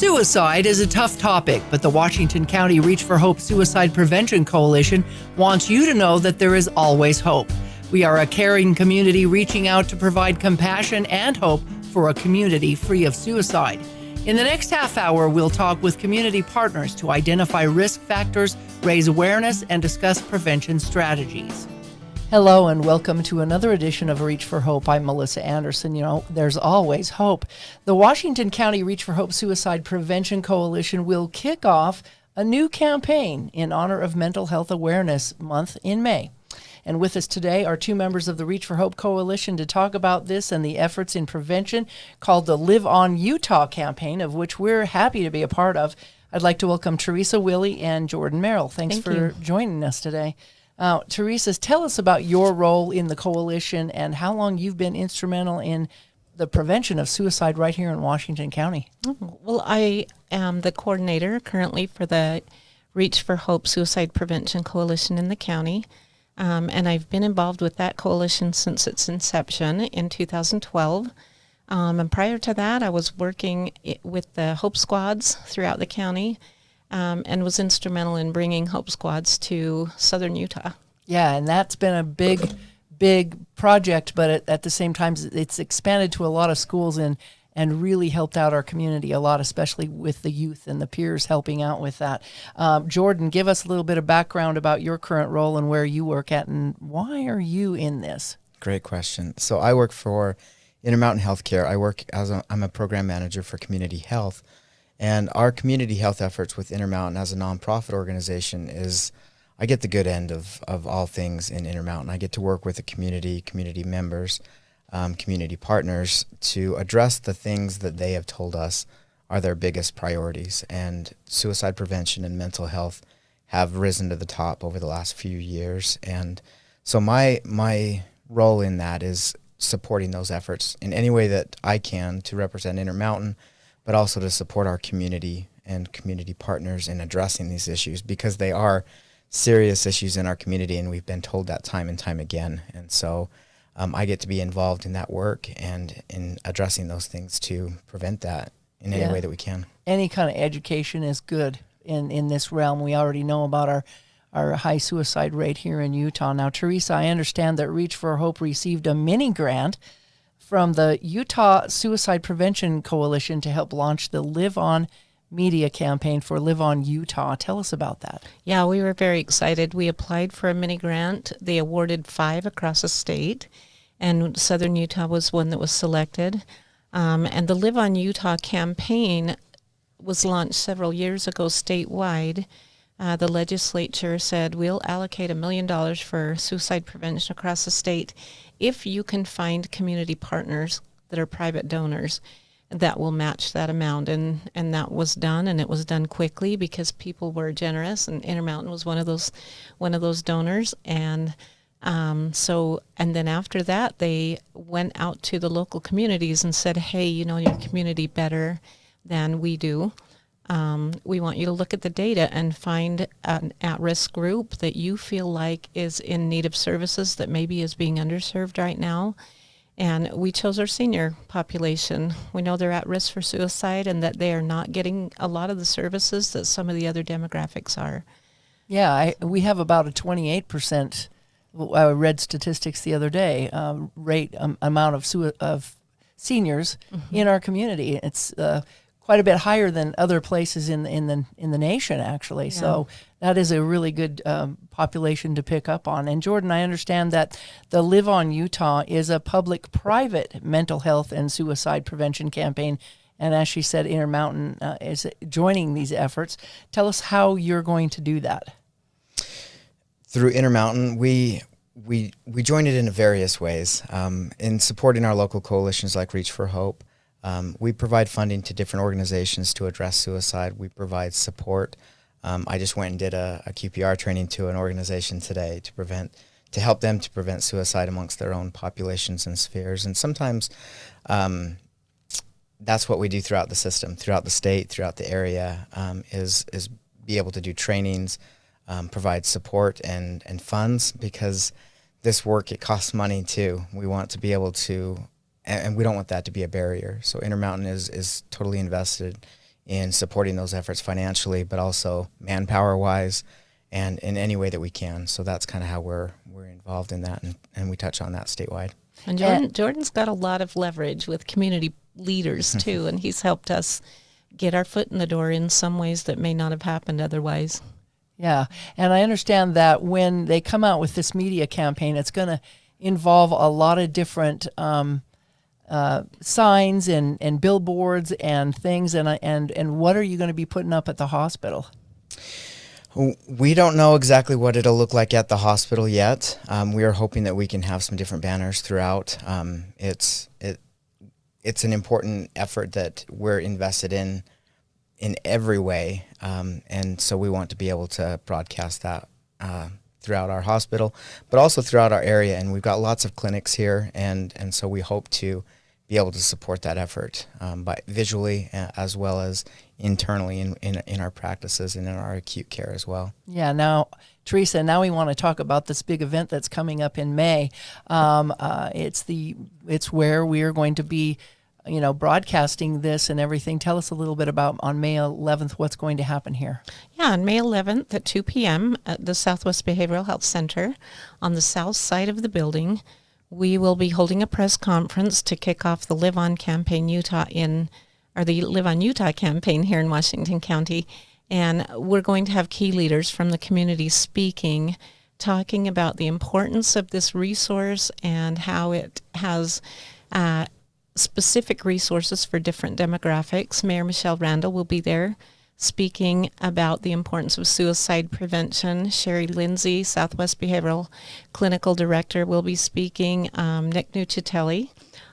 Suicide is a tough topic, but the Washington County Reach for Hope Suicide Prevention Coalition wants you to know that there is always hope. We are a caring community reaching out to provide compassion and hope for a community free of suicide. In the next half hour, we'll talk with community partners to identify risk factors, raise awareness, and discuss prevention strategies. Hello and welcome to another edition of Reach for Hope. I'm Melissa Anderson. You know, there's always hope. The Washington County Reach for Hope Suicide Prevention Coalition will kick off a new campaign in honor of Mental Health Awareness Month in May. And with us today are two members of the Reach for Hope Coalition to talk about this and the efforts in prevention called the Live On Utah campaign, of which we're happy to be a part of. I'd like to welcome Teresa, Willey, and Jordan Merrill. Thanks for joining us today. Teresa, tell us about your role in the coalition and how long you've been instrumental in the prevention of suicide right here in Washington County. Well, I am the coordinator currently for the Reach for Hope Suicide Prevention Coalition in the county, and I've been involved with that coalition since its inception in 2012. And prior to that, I was working with the Hope Squads throughout the county, and was instrumental in bringing Hope Squads to southern Utah. Yeah, and that's been a big project, but at the same time, it's expanded to a lot of schools and really helped out our community a lot, especially with the youth and the peers helping out with that. Jordan, give us a little bit of background about your current role and where you work at, and why are you in this? Great question. So I work for Intermountain Healthcare. I'm a program manager for community health. And our community health efforts with Intermountain as a nonprofit organization is, I get the good end of all things in Intermountain. I get to work with the community members, community partners to address the things that they have told us are their biggest priorities. And suicide prevention and mental health have risen to the top over the last few years. And so my role in that is supporting those efforts in any way that I can to represent Intermountain, but also to support our community and community partners in addressing these issues, because they are serious issues in our community, and we've been told that time and time again. And so I get to be involved in that work and in addressing those things to prevent that in any way that we can. Any kind of education is good in this realm. We already know about our high suicide rate here in Utah. Now, Teresa, I understand that Reach for Hope received a mini grant from the Utah Suicide Prevention Coalition to help launch the Live On media campaign for Live On Utah. Tell us about that. Yeah, we were very excited. We applied for a mini grant. They awarded 5 across the state, and Southern Utah was one that was selected. And the Live On Utah campaign was launched several years ago statewide. The legislature said, we'll allocate $1 million for suicide prevention across the state if you can find community partners that are private donors that will match that amount. And that was done, and it was done quickly because people were generous, and Intermountain was one of those donors. And and then after that, they went out to the local communities and said, hey, you know your community better than we do. We want you to look at the data and find an at-risk group that you feel like is in need of services that maybe is being underserved right now. And we chose our senior population. We know they're at risk for suicide and that they are not getting a lot of the services that some of the other demographics are. Yeah, we have about a 28%, I read statistics the other day, amount of seniors in our community. It's quite a bit higher than other places in the nation, actually. Yeah. So that is a really good population to pick up on. And Jordan, I understand that the Live On Utah is a public-private mental health and suicide prevention campaign. And as she said, Intermountain is joining these efforts. Tell us how you're going to do that. Through Intermountain, we join it in various ways. In supporting our local coalitions like Reach for Hope, we provide funding to different organizations to address suicide. We provide support. I just went and did a QPR training to an organization today to help them to prevent suicide amongst their own populations and spheres. And sometimes that's what we do throughout the system, throughout the state, throughout the area, is be able to do trainings, provide support and funds, because this work, it costs money too. We want to be able to, and we don't want that to be a barrier. So Intermountain is totally invested in supporting those efforts financially, but also manpower-wise and in any way that we can. So that's kind of how we're involved in that, and we touch on that statewide. And Jordan's got a lot of leverage with community leaders too, and he's helped us get our foot in the door in some ways that may not have happened otherwise. Yeah, and I understand that when they come out with this media campaign, it's going to involve a lot of different signs and billboards and things. And what are you going to be putting up at the hospital? We don't know exactly what it'll look like at the hospital yet. We are hoping that we can have some different banners throughout. It's an important effort that we're invested in every way, and so we want to be able to broadcast that throughout our hospital, but also throughout our area. And we've got lots of clinics here, and so we hope to be able to support that effort by visually as well as internally in our practices and in our acute care as well. Yeah. Now, Teresa, now we want to talk about this big event that's coming up in May. It's where we are going to be, broadcasting this and everything. Tell us a little bit about on May 11th, what's going to happen here. Yeah, on May 11th at 2 p.m. at the Southwest Behavioral Health Center on the south side of the building, we will be holding a press conference to kick off the Live On Campaign the Live On Utah campaign here in Washington County. And we're going to have key leaders from the community speaking, talking about the importance of this resource and how it has specific resources for different demographics. Mayor Michelle Randall will be there speaking about the importance of suicide prevention. Sherry Lindsay, Southwest Behavioral Clinical Director, will be speaking. Nick Nucitelli,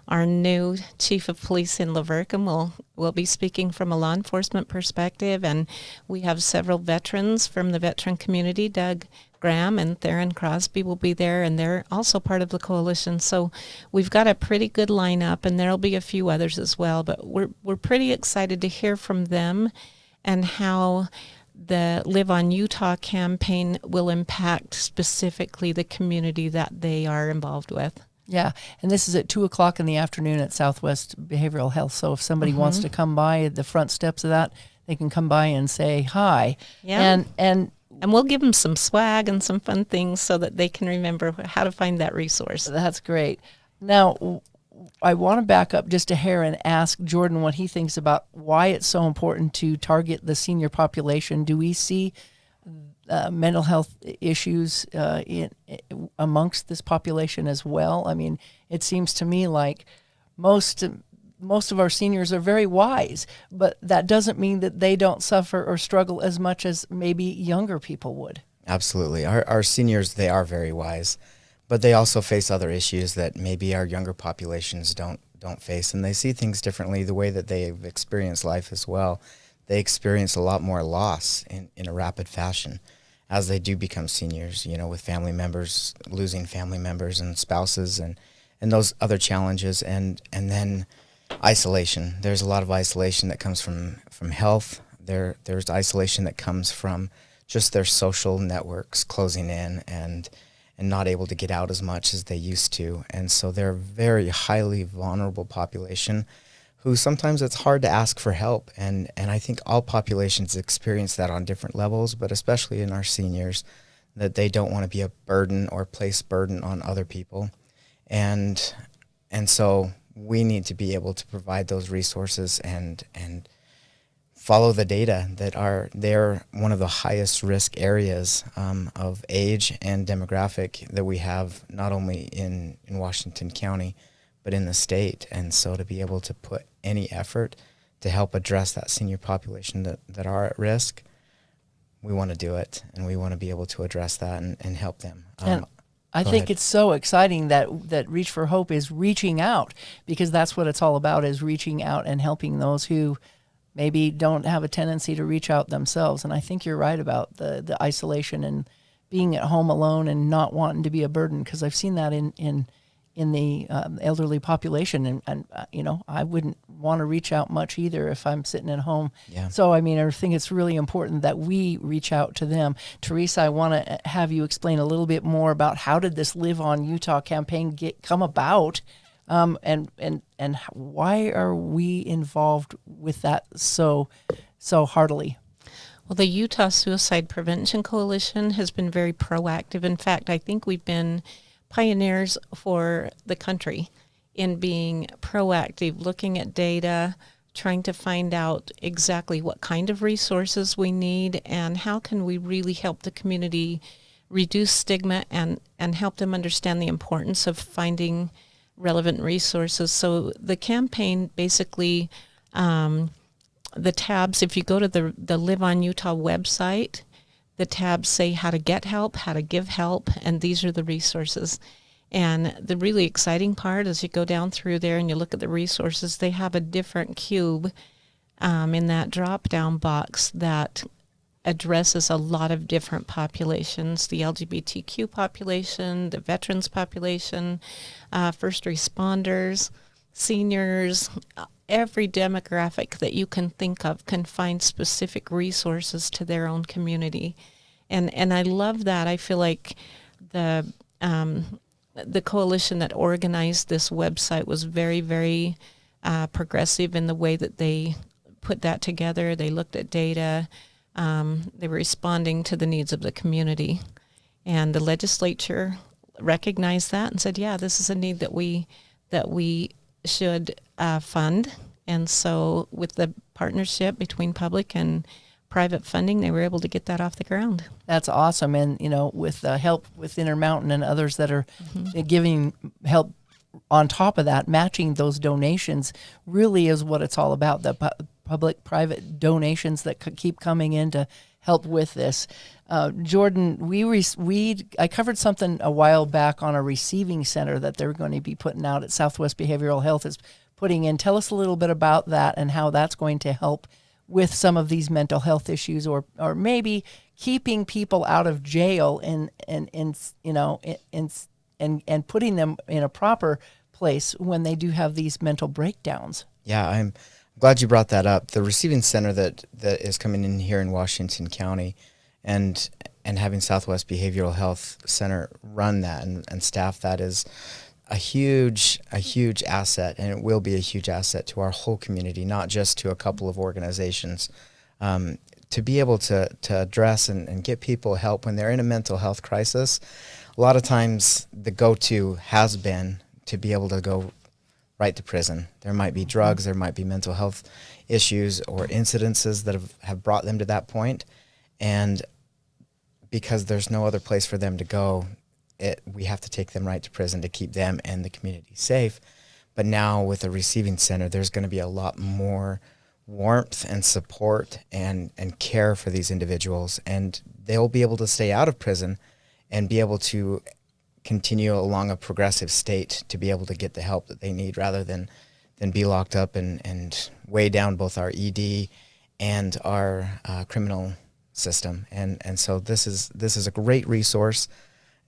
our new Chief of Police in La Verkin, will be speaking from a law enforcement perspective. And we have several veterans from the veteran community. Doug Graham and Theron Crosby will be there, and they're also part of the coalition. So we've got a pretty good lineup, and there'll be a few others as well. But we're pretty excited to hear from them and how the Live On Utah campaign will impact specifically the community that they are involved with. Yeah, and this is at 2:00 in the afternoon at Southwest Behavioral Health. So if somebody wants to come by the front steps of that, they can come by and say hi. Yeah. And we'll give them some swag and some fun things so that they can remember how to find that resource. That's great. Now, I want to back up just a hair and ask Jordan what he thinks about why it's so important to target the senior population. Do we see mental health issues amongst this population as well? I mean, it seems to me like most of our seniors are very wise, but that doesn't mean that they don't suffer or struggle as much as maybe younger people would. Absolutely. Our seniors, they are very wise, but they also face other issues that maybe our younger populations don't face, and they see things differently the way that they've experienced life as well. They experience a lot more loss in a rapid fashion as they do become seniors, with family members, losing family members and spouses and those other challenges, and then isolation. There's a lot of isolation that comes from health. There's isolation that comes from just their social networks closing in and not able to get out as much as they used to. And so they're a very highly vulnerable population who sometimes it's hard to ask for help. And I think all populations experience that on different levels, but especially in our seniors, that they don't want to be a burden or place burden on other people. And so we need to be able to provide those resources and follow the data that they're one of the highest risk areas of age and demographic that we have, not only in Washington County, but in the state. And so to be able to put any effort to help address that senior population that are at risk, we want to do it, and we want to be able to address that and help them. And I think it's so exciting that Reach for Hope is reaching out, because that's what it's all about, is reaching out and helping those who maybe don't have a tendency to reach out themselves. And I think you're right about the isolation and being at home alone and not wanting to be a burden, because I've seen that in the elderly population, and I wouldn't want to reach out much either if I'm sitting at home. Yeah. So I think it's really important that we reach out to them. Teresa, I want to have you explain a little bit more about how did this Live On Utah campaign come about, And why are we involved with that so heartily? Well, the Utah Suicide Prevention Coalition has been very proactive. In fact, I think we've been pioneers for the country in being proactive, looking at data, trying to find out exactly what kind of resources we need and how can we really help the community reduce stigma and help them understand the importance of finding relevant resources. So the campaign basically, the tabs, if you go to the Live on Utah website, the tabs say how to get help, how to give help, and these are the resources. And the really exciting part is you go down through there and you look at the resources, they have a different cube in that drop-down box that addresses a lot of different populations, the LGBTQ population, the veterans population, first responders, seniors, every demographic that you can think of can find specific resources to their own community. And I love that. I feel like the coalition that organized this website was very, very progressive in the way that they put that together. They looked at data. They were responding to the needs of the community. And the legislature recognized that and said, yeah, this is a need that we should fund. And so with the partnership between public and private funding, they were able to get that off the ground. That's awesome. And, with help with Intermountain and others that are giving help on top of that, matching those donations really is what it's all about, the public-private donations that keep coming in to help with this. Jordan, I covered something a while back on a receiving center that they're going to be putting out at Southwest Behavioral Health is putting in. Tell us a little bit about that and how that's going to help with some of these mental health issues, or maybe keeping people out of jail and putting them in a proper place when they do have these mental breakdowns. Yeah, I'm glad you brought that up. The receiving center that is coming in here in Washington County, and having Southwest Behavioral Health Center run that and staff that is a huge asset, and it will be a huge asset to our whole community, not just to a couple of organizations. To be able to address and get people help when they're in a mental health crisis, a lot of times the go-to has been to be able to go right to prison. There might be drugs, there might be mental health issues or incidences that have brought them to that point, and because there's no other place for them to go, we have to take them right to prison to keep them and the community safe. But now with a receiving center, there's going to be a lot more warmth and support and care for these individuals, and they'll be able to stay out of prison and be able to continue along a progressive state to be able to get the help that they need, rather than be locked up and weigh down both our ED and our criminal system. And so this is a great resource,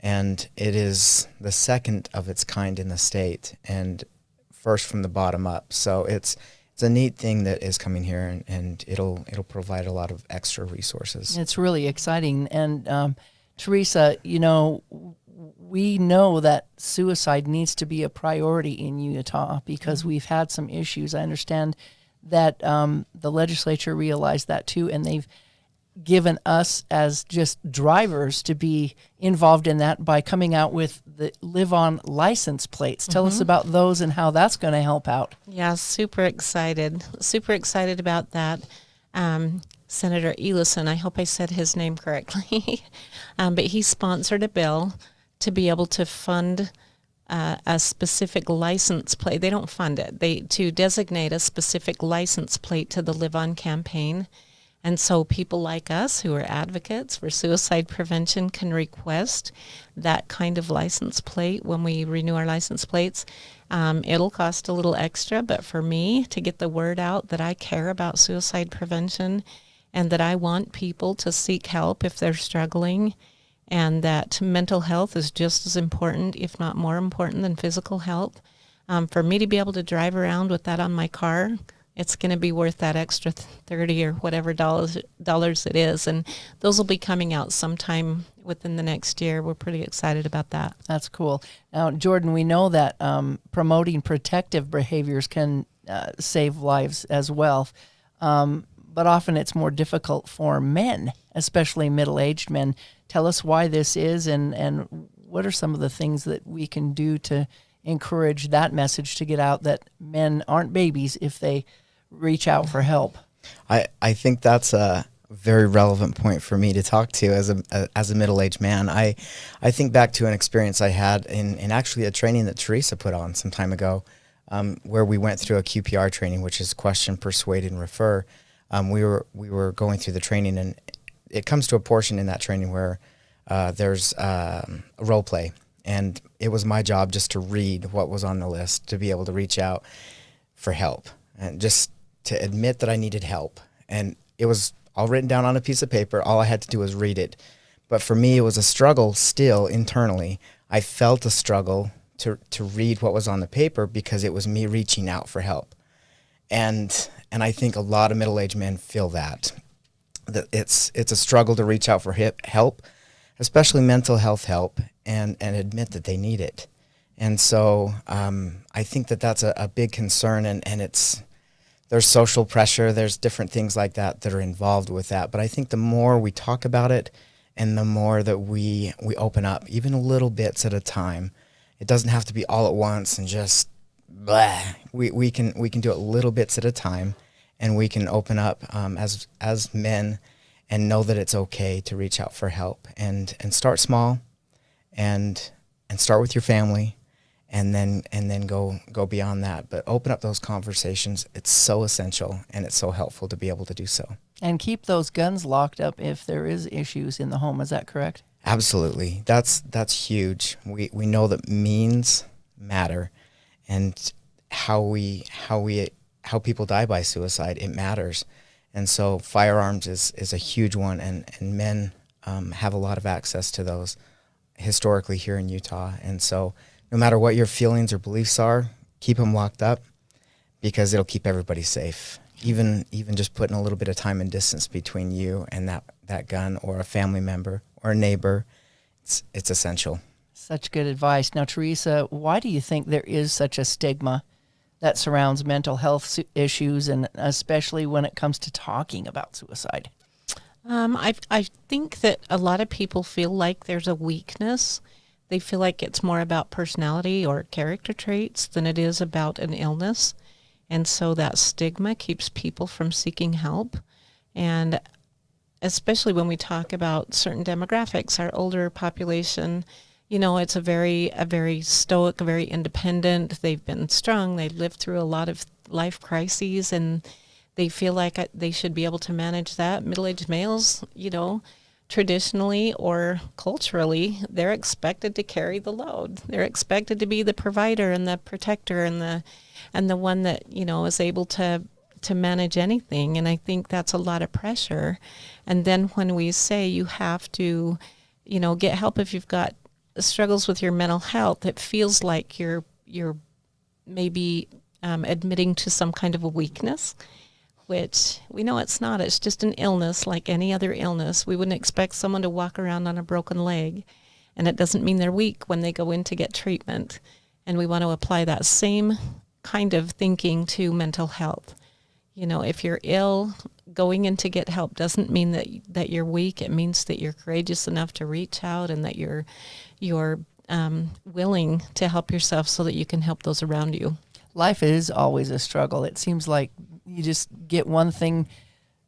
and it is the second of its kind in the state, and first from the bottom up. So it's a neat thing that is coming here, and it'll provide a lot of extra resources. It's really exciting. And Teresa, we know that suicide needs to be a priority in Utah because we've had some issues. I understand that the legislature realized that too, and they've given us as just drivers to be involved in that by coming out with the Live On license plates. Tell us about those and how that's going to help out. Yeah, super excited about that. Senator Ellison, I hope I said his name correctly, but he sponsored a bill to be able to fund a specific license plate. They don't fund it. To designate a specific license plate to the Live On campaign. And so people like us who are advocates for suicide prevention can request that kind of license plate when we renew our license plates. It'll cost a little extra, but for me, to get the word out that I care about suicide prevention and that I want people to seek help if they're struggling, and that mental health is just as important, if not more important, than physical health. For me to be able to drive around with that on my car it's going to be worth that extra 30 or whatever dollars it is. And those will be coming out sometime within the next year. We're pretty excited about that. That's cool. Now, Jordan, we know that promoting protective behaviors can save lives as well. But often it's more difficult for men, especially middle-aged men. Tell us why this is, and what are some of the things that we can do to encourage that message to get out, that men aren't babies if they reach out for help. I think that's a very relevant point for me to talk to as a middle-aged man. I think back to an experience I had in actually a training that Teresa put on some time ago, where we went through a QPR training, which is question, persuade, and refer. We were going through the training, and it comes to a portion in that training where there's a role play, and it was my job just to read what was on the list, to be able to reach out for help and just to admit that I needed help. And it was all written down on a piece of paper. All I had to do was read it. But for me, it was a struggle still internally. I felt a struggle to read what was on the paper because it was me reaching out for help. And I think a lot of middle-aged men feel that it's a struggle to reach out for help, especially mental health help, and admit that they need it. And so I think that's a big concern, and there's social pressure, there's different things like that are involved with that. But I think the more we talk about it and the more that we open up, even a little bits at a time, it doesn't have to be all at once and just blah. We can do it little bits at a time, and we can open up as men and know that it's okay to reach out for help, and start small and start with your family. And then go beyond that. But open up those conversations. It's so essential, and it's so helpful to be able to do so. And keep those guns locked up if there is issues in the home. Is that correct? Absolutely. That's huge. We know that means matter, and how people die by suicide, it matters. And so firearms is a huge one, and men have a lot of access to those historically here in Utah. And so no matter what your feelings or beliefs are, keep them locked up, because it'll keep everybody safe. Even just putting a little bit of time and distance between you and that gun, or a family member or a neighbor, it's essential. Such good advice. Now, Teresa, why do you think there is such a stigma that surrounds mental health issues, and especially when it comes to talking about suicide? I think that a lot of people feel like there's a weakness. They feel like it's more about personality or character traits than it is about an illness. And so that stigma keeps people from seeking help. And especially when we talk about certain demographics, our older population, it's a very stoic, very independent. They've been strong. They've lived through a lot of life crises, and they feel like they should be able to manage that. Middle-aged males, traditionally or culturally, they're expected to carry the load. They're expected to be the provider and the protector and the one that, is able to manage anything. And I think that's a lot of pressure. And then when we say you have to, get help if you've got struggles with your mental health, it feels like you're maybe admitting to some kind of a weakness, which we know it's not. It's just an illness like any other illness. We wouldn't expect someone to walk around on a broken leg, and it doesn't mean they're weak when they go in to get treatment. And we want to apply that same kind of thinking to mental health. If you're ill, going in to get help doesn't mean that you're weak. It means that you're courageous enough to reach out, and that you're willing to help yourself so that you can help those around you. Life is always a struggle. It seems like you just get one thing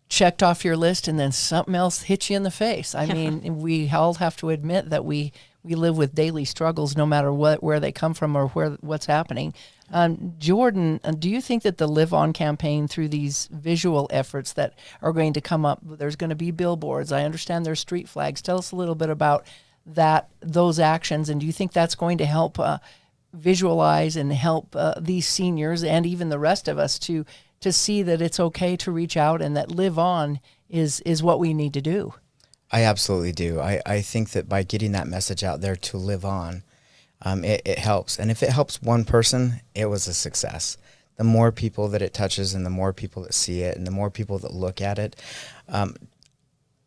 checked off your list, and then something else hits you in the face. I mean, we all have to admit that we live with daily struggles, no matter where they come from or what's happening. Jordan, do you think that the Live On campaign, through these visual efforts that are going to come up, there's going to be billboards, I understand there's street flags. Tell us a little bit about those actions, and do you think that's going to help visualize and help these seniors and even the rest of us to see that it's okay to reach out, and that Live On is what we need to do? I absolutely do. I think that by getting that message out there to live on, it helps. And if it helps one person, it was a success. the more people that it touches and the more people that see it and the more people that look at it.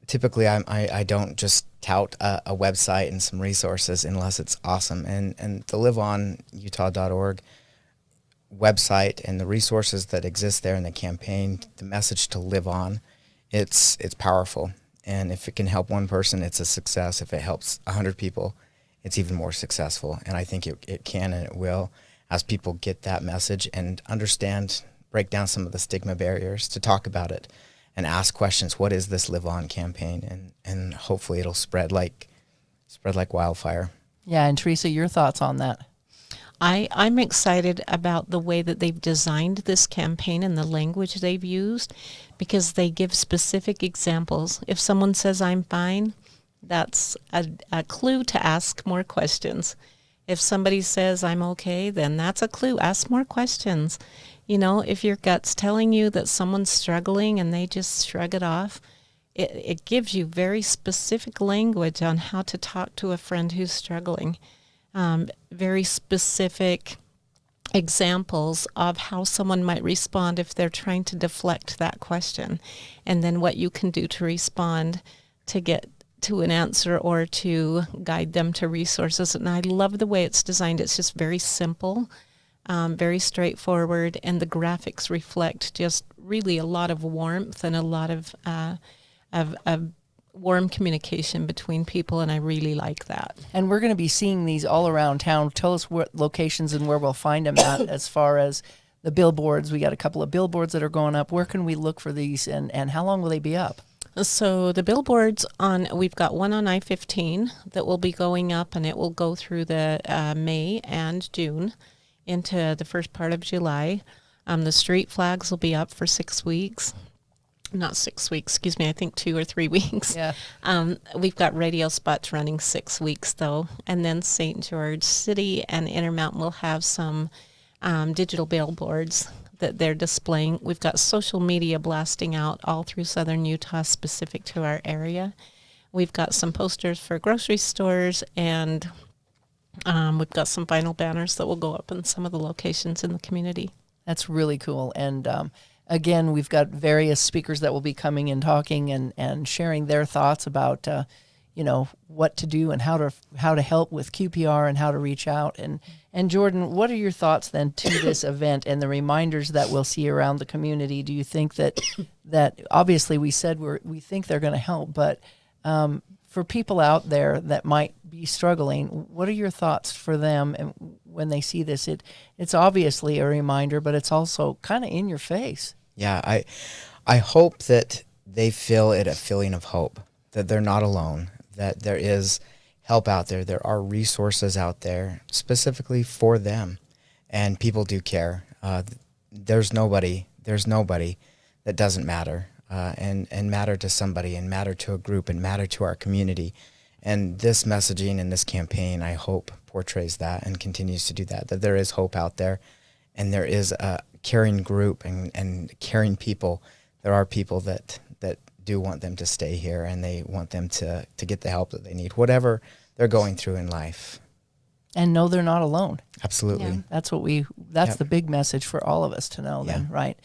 Typically, I don't just tout a website and some resources unless it's awesome. And the liveonutah.org website and the resources that exist there in the campaign, the message to live on, it's powerful. And if it can help one person, it's a success. If it helps 100 people, it's even more successful. And I think it can and it will, as people get that message and understand, break down some of the stigma barriers to talk about it and ask questions. What is this Live On campaign? And hopefully it'll spread like wildfire. Yeah, and Teresa, your thoughts on that? I'm excited about the way that they've designed this campaign and the language they've used, because they give specific examples. If someone says, I'm fine, that's a clue to ask more questions. If somebody says, I'm okay, then that's a clue. Ask more questions. You know, if your gut's telling you that someone's struggling and they just shrug it off, it gives you very specific language on how to talk to a friend who's struggling. Very specific examples of how someone might respond if they're trying to deflect that question, and then what you can do to respond to get to an answer or to guide them to resources. And I love the way it's designed. It's just very simple, very straightforward, and the graphics reflect just really a lot of warmth and a lot of warm communication between people, and I really like that. And we're going to be seeing these all around town. Tell us what locations and where we'll find them at as far as the billboards. We got a couple of billboards that are going up. Where can we look for these, and how long will they be up? So the billboards we've got one on I-15 that will be going up, and it will go through the May and June into the first part of July. The street flags will be up for 6 weeks. Not 6 weeks, excuse me, I think 2 or 3 weeks. Yeah. We've got radio spots running 6 weeks, though. And then St. George City and Intermountain will have some digital billboards that they're displaying. We've got social media blasting out all through southern Utah specific to our area. We've got some posters for grocery stores, and we've got some vinyl banners that will go up in some of the locations in the community. That's really cool. And again, we've got various speakers that will be coming and talking and sharing their thoughts about, what to do and how to help with QPR and how to reach out. And Jordan, what are your thoughts then to this event and the reminders that we'll see around the community? Do you think that obviously we said we think they're going to help, but for people out there that might be struggling, what are your thoughts for them? And when they see this, it's obviously a reminder, but it's also kind of in your face. Yeah, I hope that they feel it, a feeling of hope, that they're not alone, that there is help out there. There are resources out there specifically for them, and people do care. There's nobody that doesn't matter, and matter to somebody, and matter to a group, and matter to our community. And this messaging and this campaign, I hope, portrays that and continues to do that there is hope out there, and there is a caring group and caring people. There are people that do want them to stay here, and they want them to get the help that they need, whatever they're going through in life. And know they're not alone. Absolutely. Yeah. That's the big message for all of us to know then, right?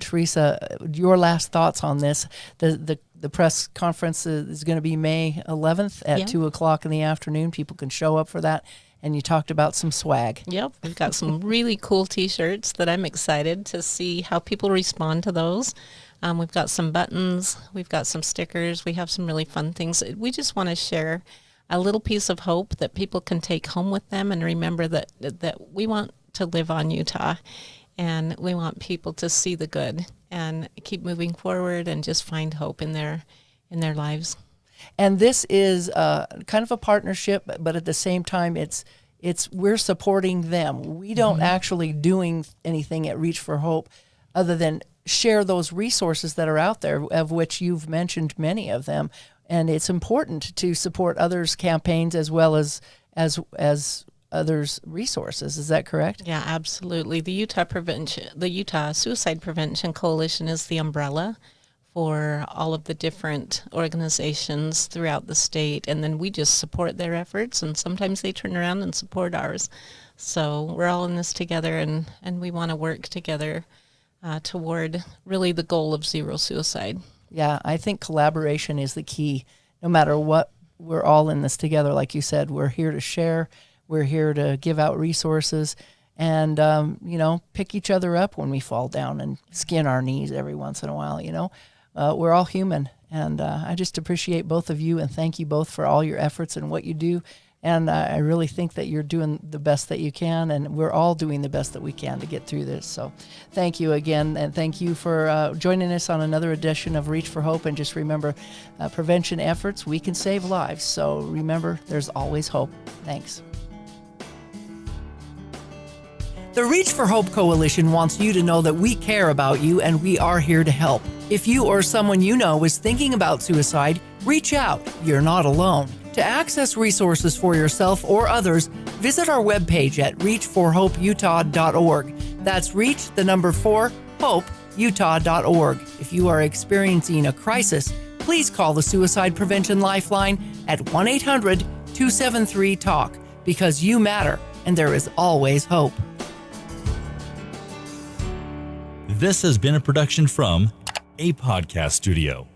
Teresa, your last thoughts on this. The press conference is going to be May 11th at 2:00 in the afternoon. People can show up for that. And you talked about some swag. Yep, we've got some really cool T-shirts that I'm excited to see how people respond to those. We've got some buttons, we've got some stickers, we have some really fun things. We just want to share a little piece of hope that people can take home with them, and remember that we want to live on Utah, and we want people to see the good and keep moving forward and just find hope in their lives. And this is kind of a partnership, but at the same time, we're supporting them. We don't actually doing anything at Reach for Hope other than share those resources that are out there, of which you've mentioned many of them. And it's important to support others' campaigns as well as others' resources. Is that correct? Yeah, absolutely. The Utah Suicide Prevention Coalition is the umbrella for all of the different organizations throughout the state. And then we just support their efforts, and sometimes they turn around and support ours. So we're all in this together, and we want to work together toward really the goal of zero suicide. Yeah, I think collaboration is the key. No matter what, we're all in this together. Like you said, we're here to share. We're here to give out resources and, pick each other up when we fall down and skin our knees every once in a while, We're all human. And I just appreciate both of you and thank you both for all your efforts and what you do. And I really think that you're doing the best that you can, and we're all doing the best that we can to get through this. So thank you again, and thank you for joining us on another edition of Reach for Hope. And just remember, prevention efforts, we can save lives. So remember, there's always hope. Thanks. The Reach for Hope Coalition wants you to know that we care about you and we are here to help. If you or someone you know is thinking about suicide, reach out. You're not alone. To access resources for yourself or others, visit our webpage at reachforhopeutah.org. That's reach4hopeutah.org. If you are experiencing a crisis, please call the Suicide Prevention Lifeline at 1-800-273-TALK, because you matter and there is always hope. This has been a production from a podcast studio.